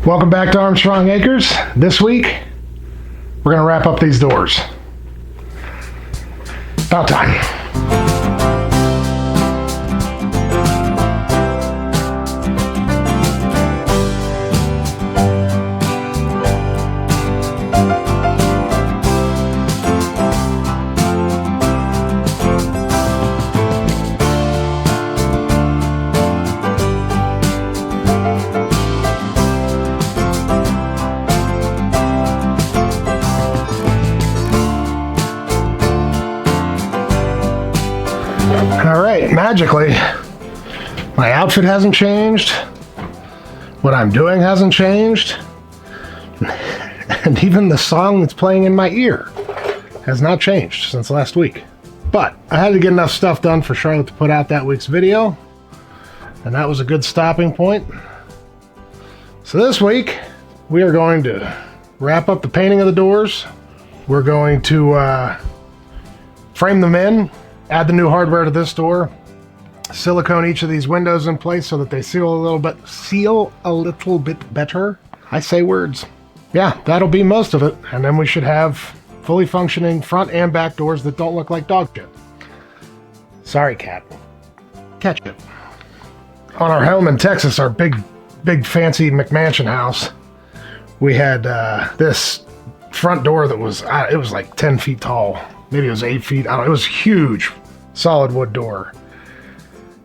Welcome back to Armstrong Acres. This week, we're going to wrap up these doors. About time. All right, magically, my outfit hasn't changed, what I'm doing hasn't changed, and even the song that's playing in my ear has not changed since last week. But I had to get enough stuff done for Charlotte to put out that week's video, and that was a good stopping point. So this week, we are going to wrap up the painting of the doors. We're going to frame them in, add the new hardware to this door, silicone each of these windows in place so that they seal a little bit better. I say words. Yeah, that'll be most of it, and then we should have fully functioning front and back doors that don't look like dog shit. Sorry, cat. Catch it. On our home in Texas, our big fancy McMansion house, we had this front door that was, it was like 10 feet tall. Maybe it was 8 feet. I don't know. It was huge, solid wood door.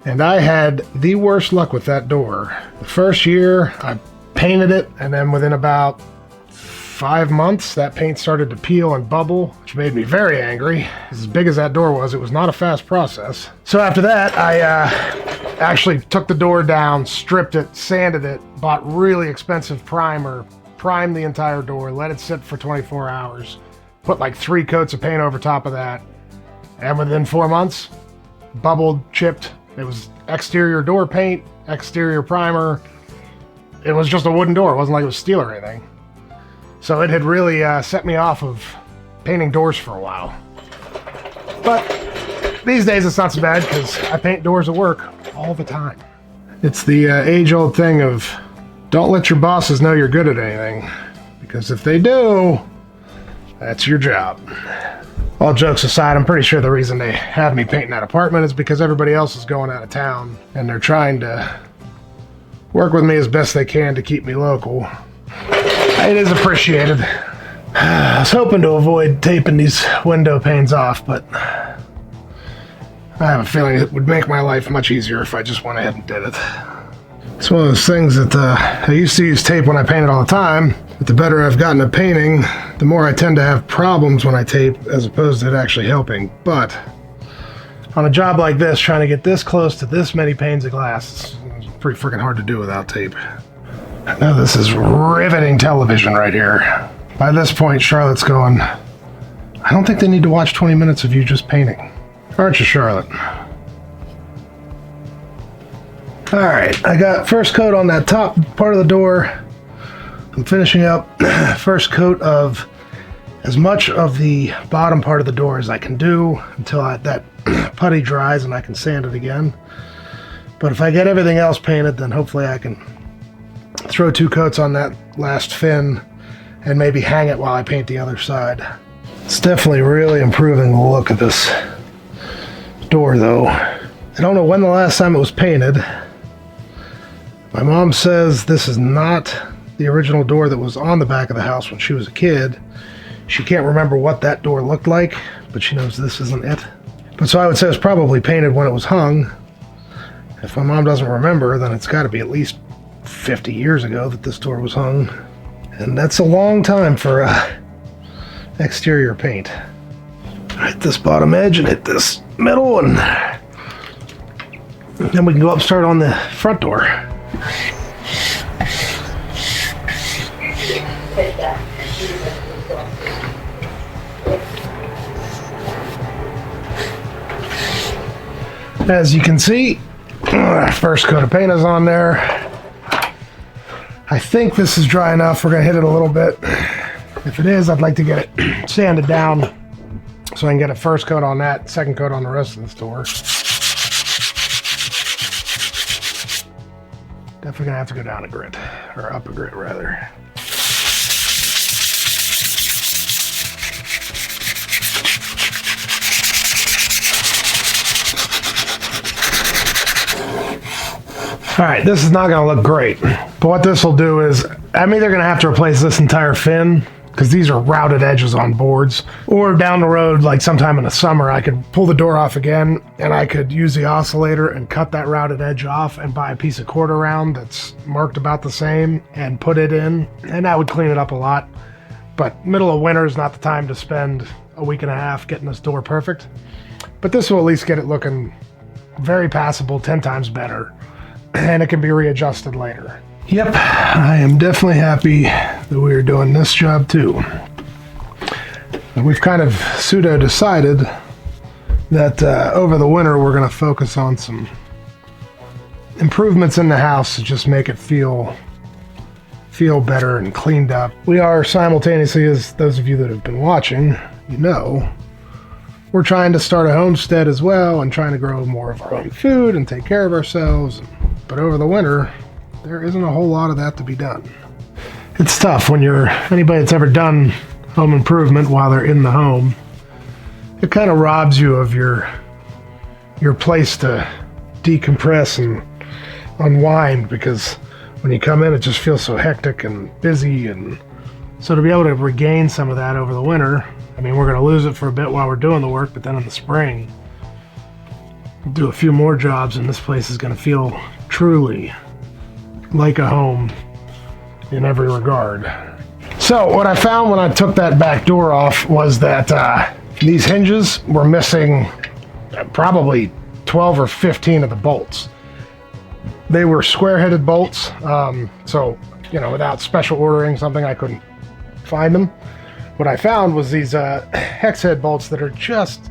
And I had the worst luck with that door. The first year, I painted it, and then within about 5 months, that paint started to peel and bubble, which made me very angry. As big as that door was, it was not a fast process. So after that, I actually took the door down, stripped it, sanded it, bought really expensive primer, primed the entire door, let it sit for 24 hours. Put like 3 coats of paint over top of that, and within 4 months, bubbled, chipped. It was exterior door paint, exterior primer. It was just a wooden door. It wasn't like it was steel or anything. So it had really set me off of painting doors for a while. But these days it's not so bad because I paint doors at work all the time. It's the age-old thing of don't let your bosses know you're good at anything, because if they do, that's your job. All jokes aside, I'm pretty sure the reason they have me painting that apartment is because everybody else is going out of town and they're trying to work with me as best they can to keep me local. It is appreciated. I was hoping to avoid taping these window panes off, but I have a feeling it would make my life much easier if I just went ahead and did it. It's one of those things that I used to use tape when I painted all the time, but the better I've gotten at painting, the more I tend to have problems when I tape as opposed to it actually helping. But on a job like this, trying to get this close to this many panes of glass, it's pretty freaking hard to do without tape. Now this is riveting television right here. By this point, Charlotte's going, I don't think they need to watch 20 minutes of you just painting. Aren't you, Charlotte? All right, I got first coat on that top part of the door. I'm finishing up first coat of as much of the bottom part of the door as I can do until that putty dries and I can sand it again. But if I get everything else painted, then hopefully I can throw 2 coats on that last fin and maybe hang it while I paint the other side. It's definitely really improving the look of this door though. I don't know when the last time it was painted. My mom says this is not the original door that was on the back of the house when she was a kid. She can't remember what that door looked like, but she knows this isn't it. But so I would say it was probably painted when it was hung. If my mom doesn't remember, then it's got to be at least 50 years ago that this door was hung. And that's a long time for exterior paint. Hit this bottom edge and hit this middle, and then we can go up and start on the front door. As you can see, first coat of paint is on there. I think this is dry enough. We're gonna hit it a little bit. If it is, I'd like to get it sanded down so I can get a first coat on that, second coat on the rest of this door. Definitely gonna have to go down a grit, or up a grit rather. All right, this is not gonna look great, but what this will do is I'm either gonna have to replace this entire fin, because these are routed edges on boards, or down the road, like sometime in the summer, I could pull the door off again and I could use the oscillator and cut that routed edge off and buy a piece of quarter round that's marked about the same and put it in, and that would clean it up a lot. But middle of winter is not the time to spend a week and a half getting this door perfect, but this will at least get it looking very passable, 10 times better, and it can be readjusted later. Yep, I am definitely happy that we're doing this job too. And we've kind of pseudo decided that over the winter we're going to focus on some improvements in the house to just make it feel better and cleaned up. We are simultaneously, as those of you that have been watching, you know, we're trying to start a homestead as well and trying to grow more of our own food and take care of ourselves. But over the winter, there isn't a whole lot of that to be done. It's tough when you're anybody that's ever done home improvement while they're in the home. It kind of robs you of your place to decompress and unwind, because when you come in it just feels so hectic and busy, and so to be able to regain some of that over the winter, I mean, we're going to lose it for a bit while we're doing the work, but then in the spring we'll do a few more jobs and this place is going to feel truly like a home in every regard. So what I found when I took that back door off was that these hinges were missing probably 12 or 15 of the bolts. They were square-headed bolts, so, you know, without special ordering something, I couldn't find them. What I found was these hex head bolts that are just,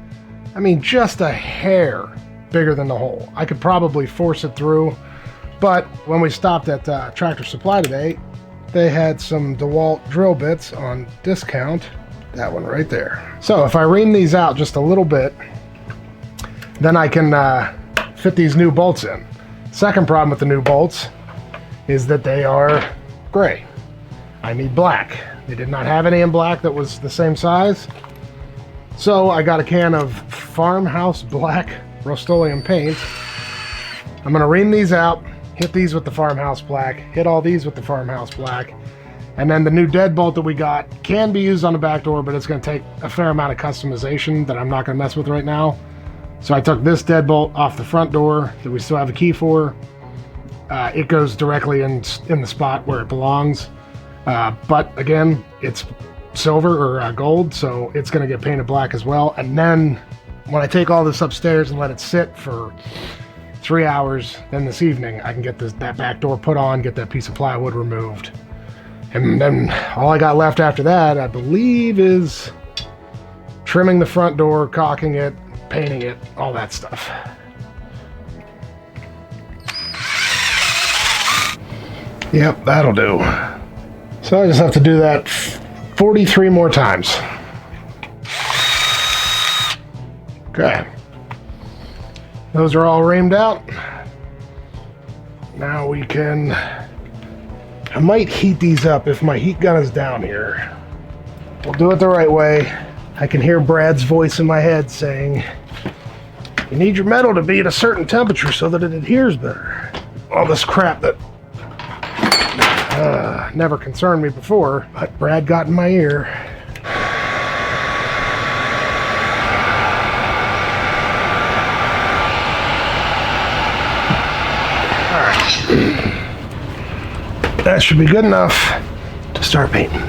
I mean, just a hair bigger than the hole. I could probably force it through. But when we stopped at Tractor Supply today, they had some DeWalt drill bits on discount. That one right there. So if I ream these out just a little bit, then I can fit these new bolts in. Second problem with the new bolts is that they are gray. I need black. They did not have any in black that was the same size. So I got a can of Farmhouse black Rust-Oleum paint. I'm gonna ream these out, hit these with the Farmhouse black, hit all these with the Farmhouse black, and then the new deadbolt that we got can be used on the back door, but it's going to take a fair amount of customization that I'm not going to mess with right now. So I took this deadbolt off the front door that we still have a key for. It goes directly in the spot where it belongs, but again, it's silver or gold, so it's going to get painted black as well. And then when I take all this upstairs and let it sit for 3 hours, then this evening I can get that back door put on, get that piece of plywood removed, and then all I got left after that, I believe, is trimming the front door, caulking it, painting it, all that stuff. Yep, that'll do. So I just have to do that 43 more times. Okay. Those are all reamed out. Now we can, I might heat these up if my heat gun is down here. We'll do it the right way. I can hear Brad's voice in my head saying, you need your metal to be at a certain temperature so that it adheres better. All this crap that never concerned me before, but Brad got in my ear. That should be good enough to start painting.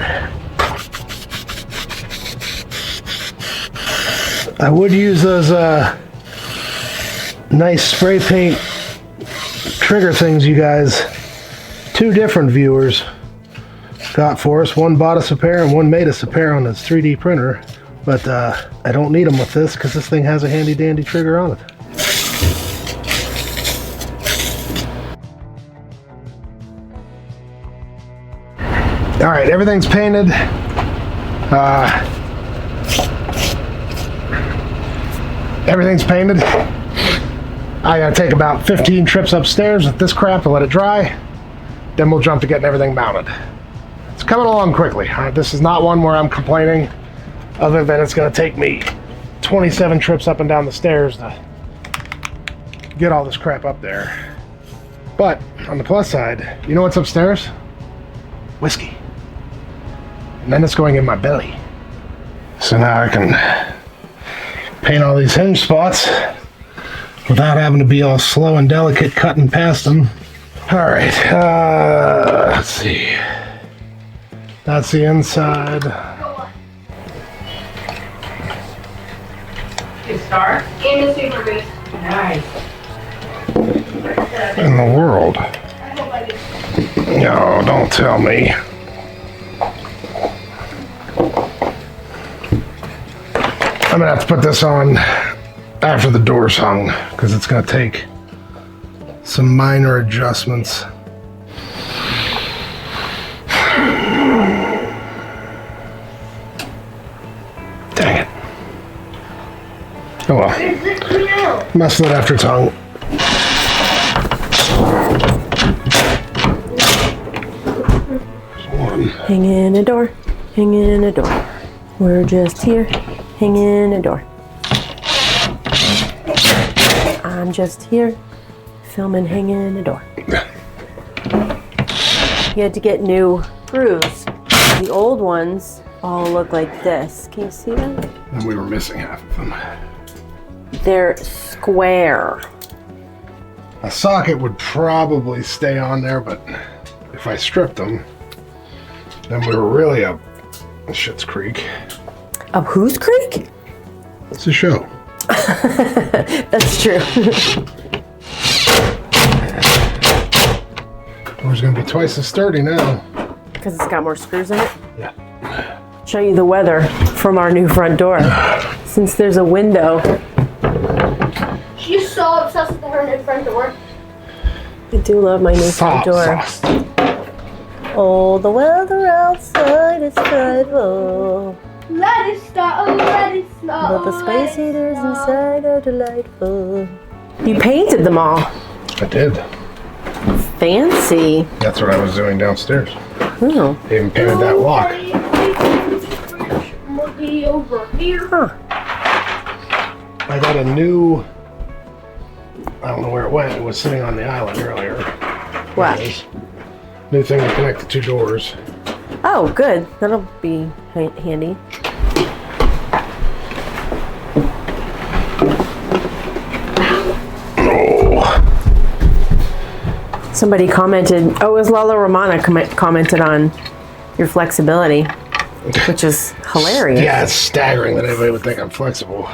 I would use those nice spray paint trigger things you guys, 2 different viewers got for us. One bought us a pair and one made us a pair on his 3D printer, but I don't need them with this because this thing has a handy dandy trigger on it. All right, everything's painted. Everything's painted. I gotta take about 15 trips upstairs with this crap to let it dry. then we'll jump to getting everything mounted. It's coming along quickly. This is not one where I'm complaining, other than it's going to take me 27 trips up and down the stairs to get all this crap up there. But on the plus side, you know what's upstairs? Whiskey. And then it's going in my belly. So now I can paint all these hinge spots without having to be all slow and delicate cutting past them. All right, let's see. That's the inside. Good start. And the super boost. Nice. In the world? No, don't tell me. I'm gonna have to put this on after the door's hung because it's gonna take some minor adjustments. Dang it. Oh well. Must let after it's hung. Hanging a door, hanging a door. We're just here, hanging a door. I'm just here, filming, hanging a door. You had to get new grooves. The old ones all look like this. Can you see them? And we were missing half of them. They're square. A socket would probably stay on there, but if I stripped them, then we were really up Schitt's Creek. Up whose creek? It's a show. That's true. Door's gonna be twice as sturdy now. Because it's got more screws in it? Yeah. Show you the weather from our new front door. Since there's a window. She's so obsessed with her new front door. I do love my new front door. Oh, the weather outside is frightful. Let it start, oh, let it snow. But the space heaters inside are delightful. You painted them all. I did. Fancy. That's what I was doing downstairs. Oh. I even painted that lock. Over here. Huh. I got a new, I don't know where it went. It was sitting on the island earlier. What? New thing to connect the two doors. Oh, good. That'll be handy. Somebody commented, oh, it was Lala Romana commented on your flexibility, which is hilarious. Yeah, it's staggering that anybody would think I'm flexible.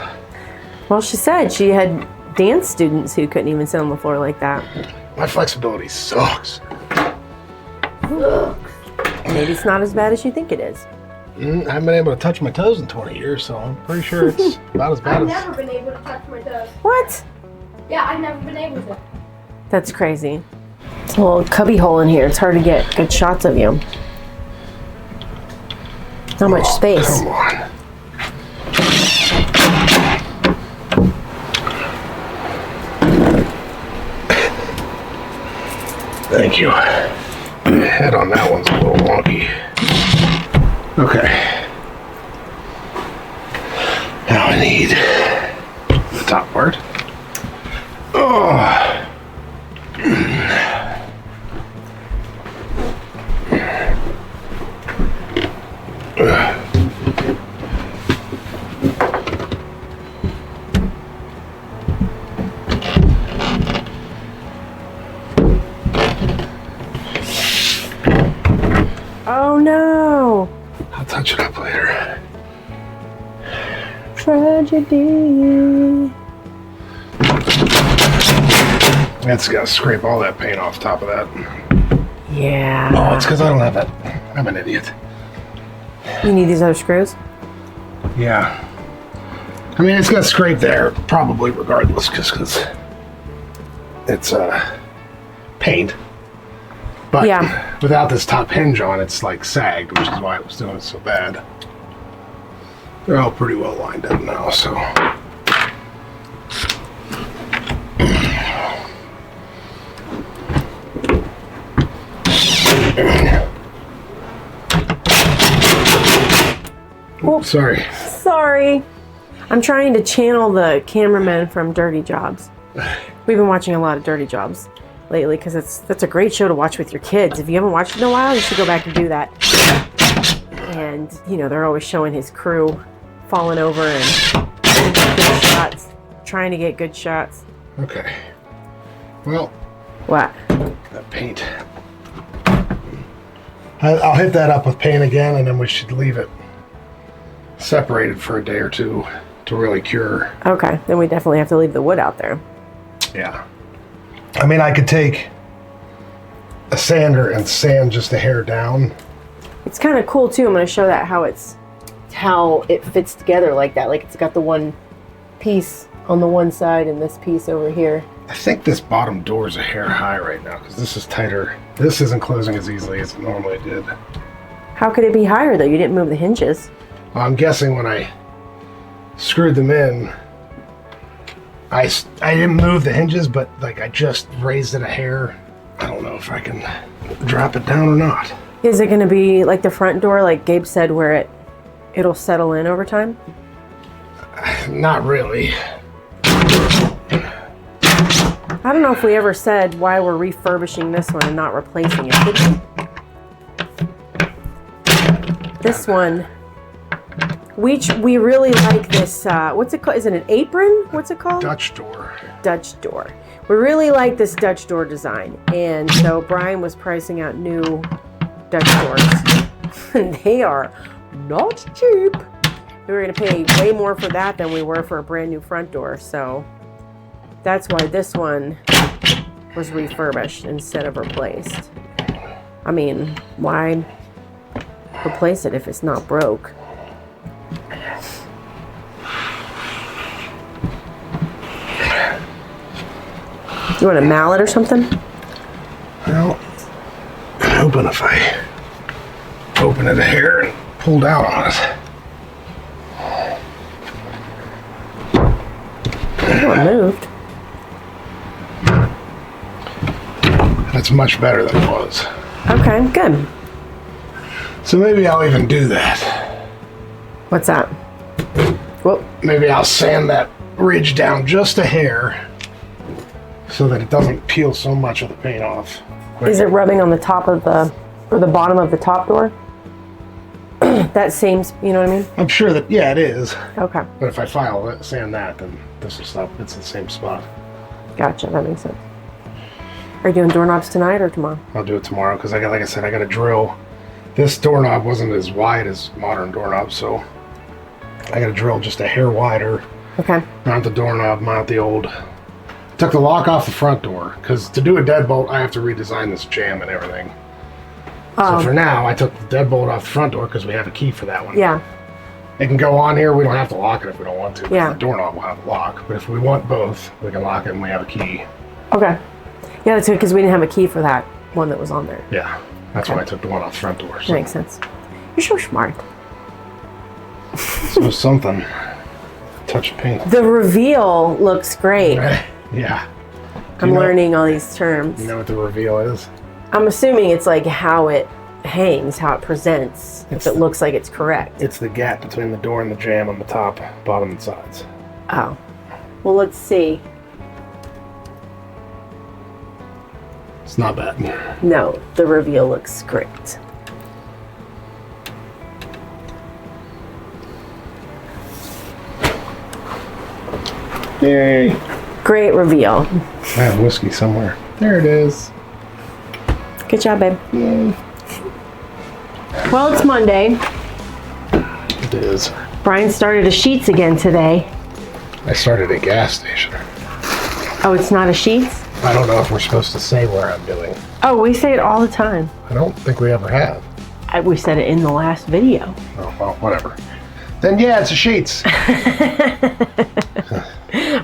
Well, she said she had dance students who couldn't even sit on the floor like that. My flexibility sucks. Maybe it's not as bad as you think it is. I haven't been able to touch my toes in 20 years, so I'm pretty sure it's about as bad I've as... never been able to touch my toes. What? Yeah, I've never been able to. That's crazy. It's a little cubby hole in here. It's hard to get good shots of you. Not much space. Come on. Thank you. The head on that one's a little wonky. Okay. Now I need the top part. Oh. Oh no! I'll touch it up later. Tragedy. That's gotta scrape all that paint off top of that. Yeah. Oh, it's because I don't have that. I'm an idiot. You need these other screws? Yeah. I mean, it's gonna scrape there, probably regardless, just because it's paint. But Yeah. without this top hinge on, it's like sagged, which is why it was doing it so bad. They're all pretty well lined up now, so. Oops, sorry. Sorry. I'm trying to channel the cameraman from Dirty Jobs. We've been watching a lot of Dirty Jobs lately because that's a great show to watch with your kids. If you haven't watched it in a while, you should go back and do that. And, you know, they're always showing his crew falling over and getting good shots, trying to get good shots. Okay. Well. What? That paint. I'll hit that up with paint again, and then we should leave it separated for a day or two to really cure. Okay, then we definitely have to leave the wood out there. Yeah. I mean, I could take a sander and sand just a hair down. It's kind of cool too. I'm going to show that how it fits together like that. Like it's got the one piece on the one side and this piece over here. I think this bottom door is a hair high right now because this is tighter. This isn't closing as easily as it normally did. How could it be higher though? You didn't move the hinges. Well, I'm guessing when I screwed them in, I didn't move the hinges, but like I just raised it a hair. I don't know if I can drop it down or not. Is it going to be like the front door, like Gabe said, where it'll settle in over time? Not really. I don't know if we ever said why we're refurbishing this one and not replacing it, did we? This one, we really like this, what's it called? Is it an apron? What's it called? Dutch door. Dutch door. We really like this Dutch door design. And so Brian was pricing out new Dutch doors. And they are not cheap. We were going to pay way more for that than we were for a brand new front door. So that's why this one was refurbished instead of replaced. I mean, why replace it if it's not broke? You want a mallet or something? Well, I'm hoping if I open it a hair and pull down on it. Oh, it moved. That's much better than it was. Okay, good. So maybe I'll even do that. What's that? Whoop. Maybe I'll sand that ridge down just a hair so that it doesn't peel so much of the paint off. Is it rubbing on the top of or the bottom of the top door? That same, you know what I mean? I'm sure that, yeah, it is. Okay. But if I sand that, then this will stop. It's the same spot. Gotcha, that makes sense. Are you doing doorknobs tonight or tomorrow? I'll do it tomorrow because like I said, I got to drill. This doorknob wasn't as wide as modern doorknobs, so I got to drill just a hair wider. Okay. Mount the doorknob, mount the old. Took the lock off the front door because to do a deadbolt, I have to redesign this jamb and everything. So for now, I took the deadbolt off the front door because we have a key for that one. Yeah. It can go on here. We don't have to lock it if we don't want to. Yeah. The doorknob will have a lock. But if we want both, we can lock it and we have a key. Okay. Yeah, that's good because we didn't have a key for that one that was on there. Yeah. That's why I took the one off the front door. So. That makes sense. You're so smart. So something. Touch of paint. The reveal looks great. Yeah. I'm learning all these terms. You know what the reveal is? I'm assuming it's like how it hangs, how it presents, if it looks like it's correct. It's the gap between the door and the jamb on the top, bottom, and sides. Oh. Well, let's see. It's not bad. No, the reveal looks great. Yay. Great reveal. I have whiskey somewhere. There it is. Good job, babe. Yay. Well, it's Monday. It is. Brian started a Sheets again today. I started a gas station. Oh, it's not a Sheets? I don't know if we're supposed to say where I'm doing. Oh, we say it all the time. I don't think we ever have. We said it in the last video. Oh, well, whatever. Then yeah, it's a Sheets.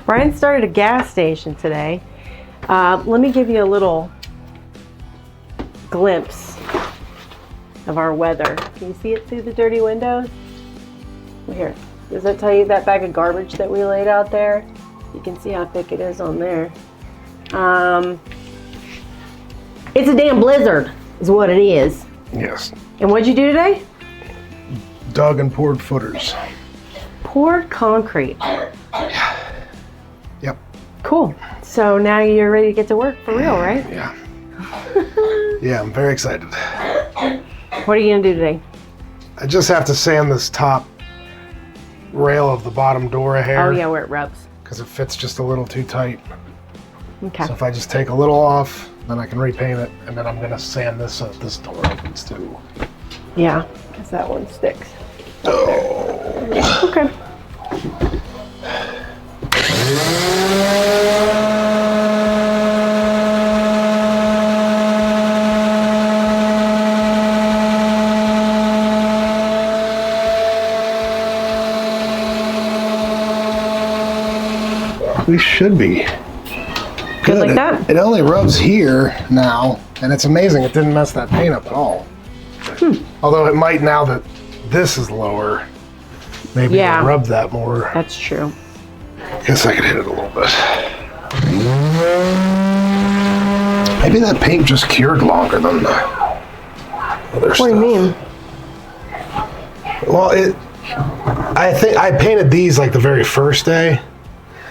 Brian started a gas station today. Let me give you a little glimpse of our weather. Can you see it through the dirty windows? Here, does that tell you that bag of garbage that we laid out there? You can see how thick it is on there. It's a damn blizzard, is what it is. Yes. And what'd you do today? dug and poured footers. Poured concrete. Yep. Cool. So now you're ready to get to work for real, right? Yeah. Yeah, I'm very excited. What are you gonna do today? I just have to sand this top rail of the bottom door a hair. Oh yeah, where it rubs. Because it fits just a little too tight. Okay. So if I just take a little off, then I can repaint it, and then I'm gonna sand this so that this door opens too. Yeah, because that one sticks. Oh. Okay. We should be Good like that? It only rubs here now, and it's amazing it didn't mess that paint up at all. Although it might now that this is lower. Maybe it'll rub that more. That's true. Guess I could hit it a little bit. Maybe that paint just cured longer than the other stuff. What do you mean? Well, I think I painted these like the very first day.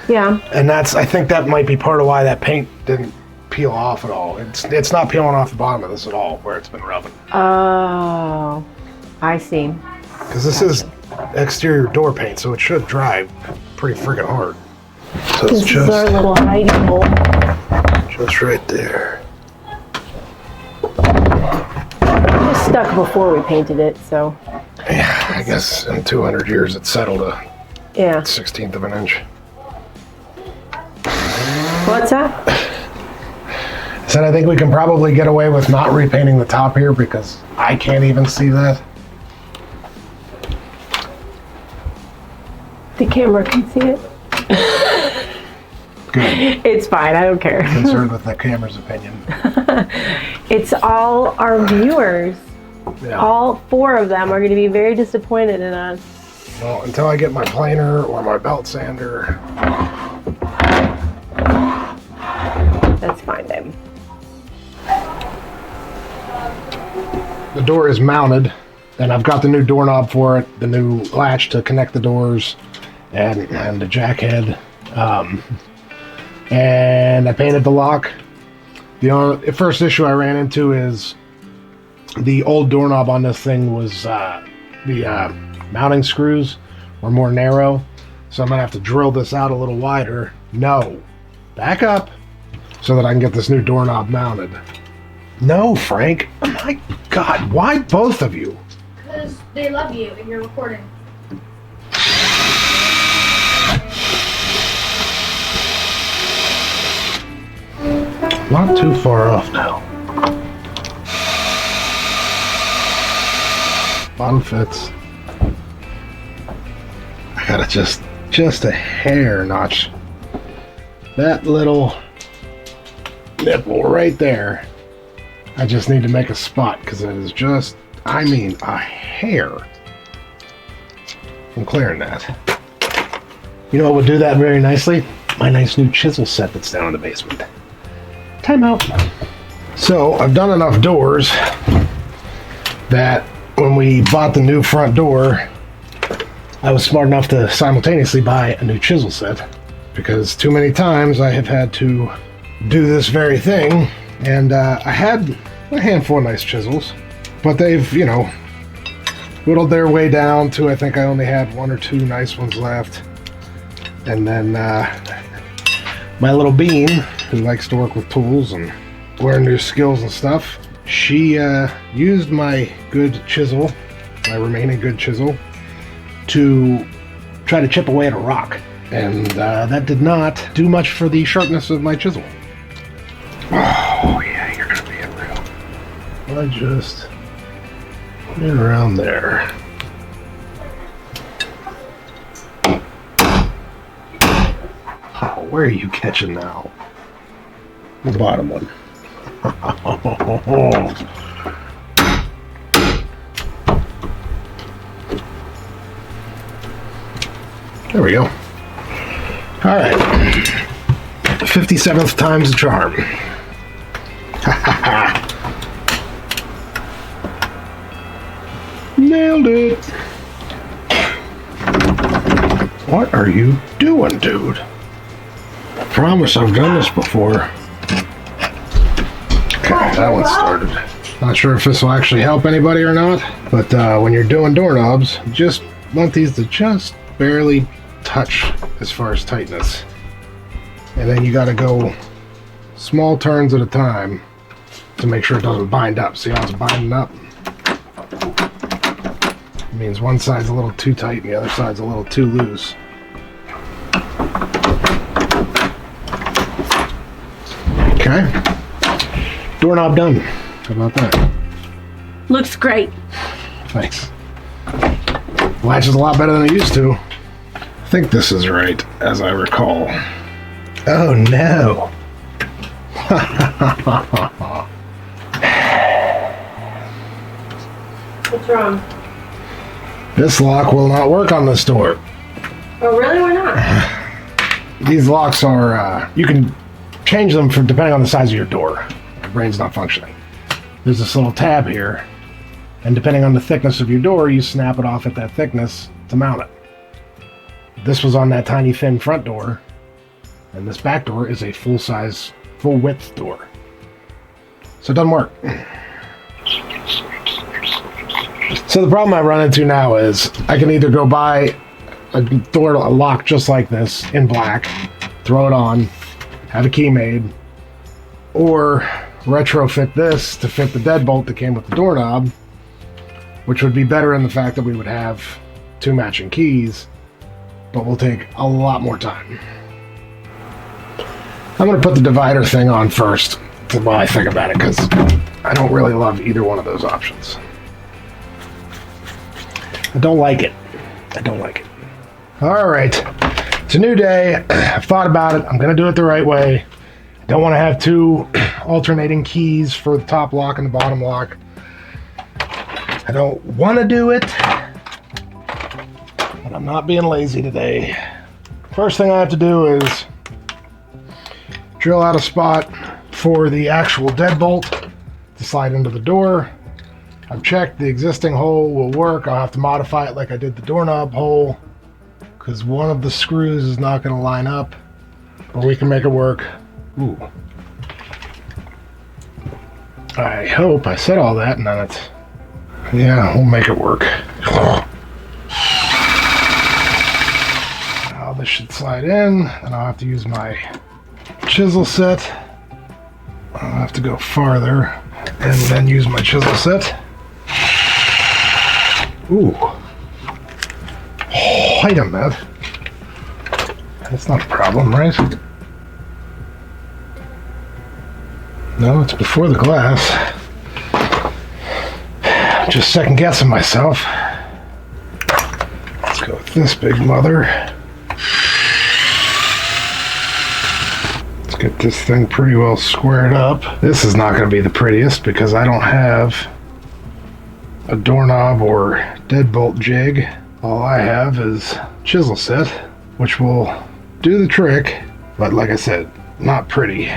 Yeah. And I think that might be part of why that paint didn't peel off at all. It's not peeling off the bottom of this at all where it's been rubbing. Oh, I see. Because this is exterior door paint, so it should dry pretty freaking hard. So it's This is our little hiding hole. just right there. It was stuck before we painted it, so. Yeah, I guess in 200 years it settled a Yeah. 1/16 of an inch. What's that? I said I think we can probably get away with not repainting the top here because I can't even see that. The camera can see it. Good. It's fine. I don't care. Concerned with the camera's opinion. It's all our viewers. Yeah. All 4 of them are going to be very disappointed in us. Well, until I get my planer or my belt sander. That's fine, babe. The door is mounted, and I've got the new doorknob for it, the new latch to connect the doors, and the jack head. And I painted the lock. The first issue I ran into is the old doorknob on this thing was the mounting screws were more narrow, so I'm gonna have to drill this out a little wider. No, back up, so that I can get this new doorknob mounted. No, Frank. Oh my God, why both of you? Because they love you and you're recording. Not too far off now. Bottom fits. I gotta just a hair notch that little nipple right there. I just need to make a spot because it is just, I mean, a hair from clearing that. You know what would do that very nicely? My nice new chisel set that's down in the basement. Time out. So I've done enough doors that when we bought the new front door, I was smart enough to simultaneously buy a new chisel set because too many times I have had to do this very thing, and I had a handful of nice chisels, but they've, you know, whittled their way down to, I think I only had 1 or 2 nice ones left. And then my little Bean, who likes to work with tools and learn new skills and stuff, she used my good chisel, my remaining good chisel, to try to chip away at a rock. And that did not do much for the sharpness of my chisel. Oh yeah, you're gonna be it real. I just put it around there. Oh, where are you catching now? The bottom one. There we go. All right. 57th time's the charm. Nailed it. What are you doing, dude? I promise I've done this before. Okay, that one started. Not sure if this will actually help anybody or not, but when you're doing doorknobs, you just want these to just barely touch as far as tightness. And then you gotta go small turns at a time to make sure it doesn't bind up. See how it's binding up? It means one side's a little too tight and the other side's a little too loose. Okay. Doorknob done. How about that? Looks great. Thanks. Latches a lot better than it used to. I think this is right, as I recall. Oh no. What's wrong? This lock will not work on this door. Oh, really? Why not? These locks are, you can change them for depending on the size of your door. My brain's not functioning. There's this little tab here, and depending on the thickness of your door, you snap it off at that thickness to mount it. This was on that tiny thin front door, and this back door is a full-size, full-width door. So it doesn't work. So the problem I run into now is I can either go buy a lock just like this in black, throw it on, have a key made, or retrofit this to fit the deadbolt that came with the doorknob, which would be better in the fact that we would have 2 matching keys, but will take a lot more time. I'm going to put the divider thing on first while I think about it, because I don't really love either one of those options. I don't like it. I don't like it. All right. It's a new day. I've thought about it. I'm going to do it the right way. I don't want to have 2 alternating keys for the top lock and the bottom lock. I don't want to do it, but I'm not being lazy today. First thing I have to do is drill out a spot for the actual deadbolt to slide into the door. I've checked the existing hole will work. I'll have to modify it like I did the doorknob hole, because one of the screws is not going to line up, but we can make it work. Ooh. I hope I said all that and then it's... Yeah, we'll make it work. Now this should slide in, and I'll have to use my chisel set. I'll have to go farther and then use my chisel set. Ooh. Wait a minute. That's not a problem, right? No, it's before the glass. Just second guessing myself. Let's go with this big mother. Let's get this thing pretty well squared up. This is not going to be the prettiest because I don't have a doorknob or deadbolt jig. All I have is chisel set, which will do the trick, but like I said, not pretty.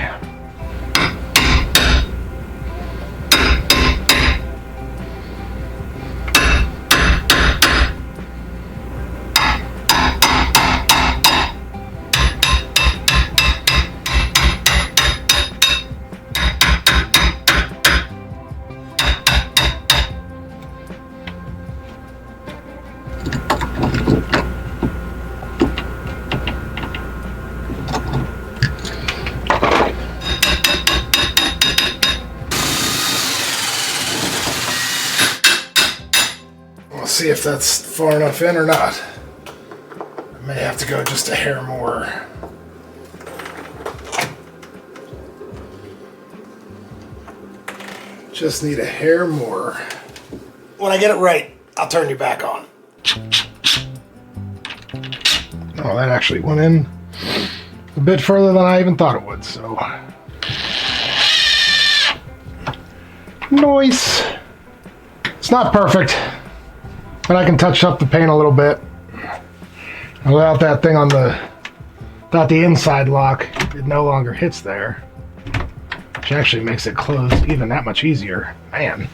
See if that's far enough in or not. I may have to go just a hair more. Just need a hair more. When I get it right, I'll turn you back on. Oh, that actually went in a bit further than I even thought it would, so. Nice. It's not perfect, but I can touch up the paint a little bit. Without that thing on without the inside lock, it no longer hits there. Which actually makes it close even that much easier. Man.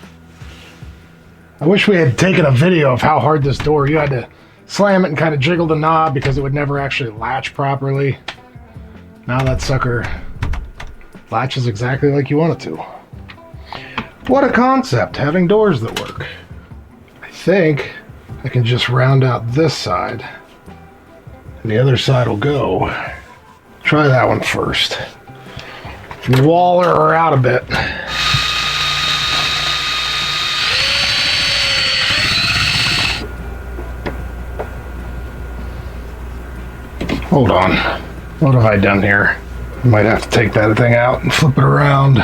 I wish we had taken a video of how hard this door, you had to slam it and kind of jiggle the knob because it would never actually latch properly. Now that sucker latches exactly like you want it to. What a concept, having doors that work. I think I can just round out this side and the other side will go. Try that one first. Wall her out a bit. Hold on. What have I done here? I might have to take that thing out and flip it around.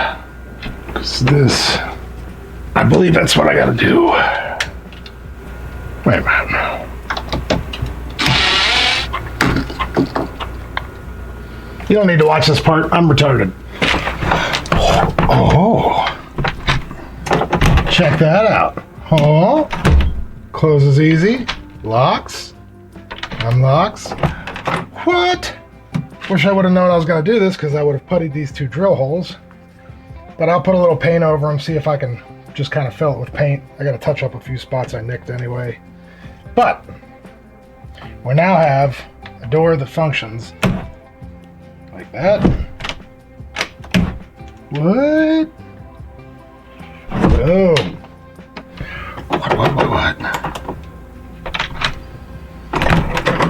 Because this, I believe that's what I gotta do. Wait a minute. You don't need to watch this part. I'm retarded. Oh. Check that out. Oh. Closes easy. Locks. Unlocks. What? Wish I would have known I was going to do this because I would have puttied these two drill holes. But I'll put a little paint over them, see if I can just kind of fill it with paint. I got to touch up a few spots I nicked anyway. But we now have a door that functions like that. What? Boom. What?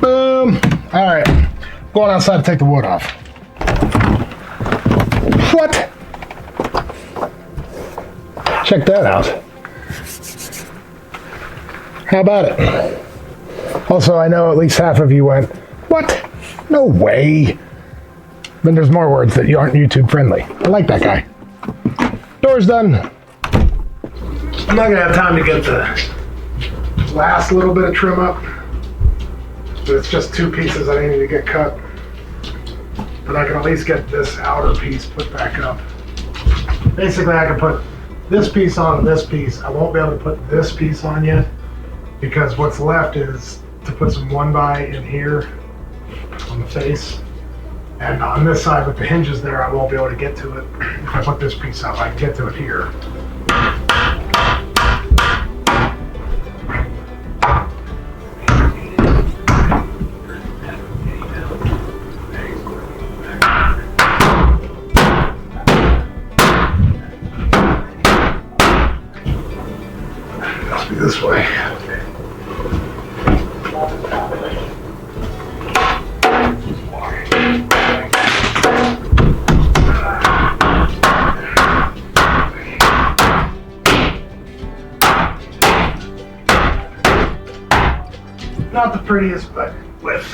Boom. All right. Going outside to take the wood off. What? Check that out. How about it? Also, I know at least half of you went, what? No way. Then there's more words that you aren't YouTube friendly. I like that guy. Door's done. I'm not gonna have time to get the last little bit of trim up. But it's just two pieces I need to get cut. But I can at least get this outer piece put back up. Basically, I can put this piece on this piece. I won't be able to put this piece on yet because what's left is to put some 1x in here on the face. And on this side with the hinges there, I won't be able to get to it. If I put this piece up, I can get to it here. Must be this way. Not the prettiest, but with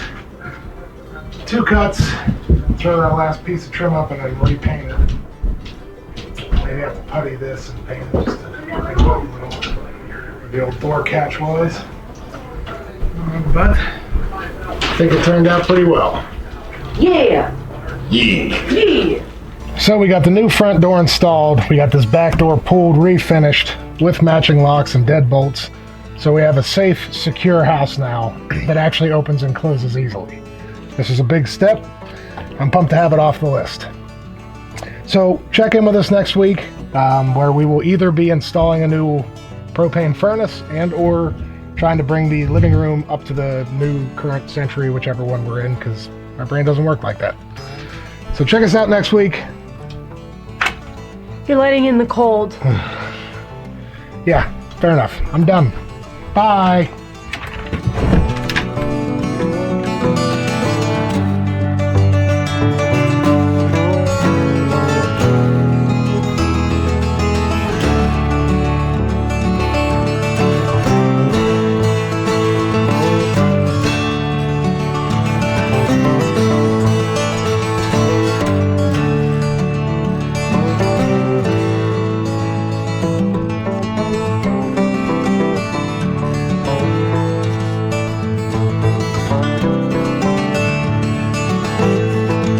two cuts, throw that last piece of trim up and then repaint it. Maybe have to putty this and paint it just to make it look a little where the old door catch was. But I think it turned out pretty well. Yeah. Yeah. So we got the new front door installed. We got this back door pulled, refinished with matching locks and deadbolts. So we have a safe, secure house now that actually opens and closes easily. This is a big step. I'm pumped to have it off the list. So check in with us next week where we will either be installing a new propane furnace and or trying to bring the living room up to the new current century, whichever one we're in, because my brain doesn't work like that. So check us out next week. You're letting in the cold. Yeah, fair enough. I'm done. Bye.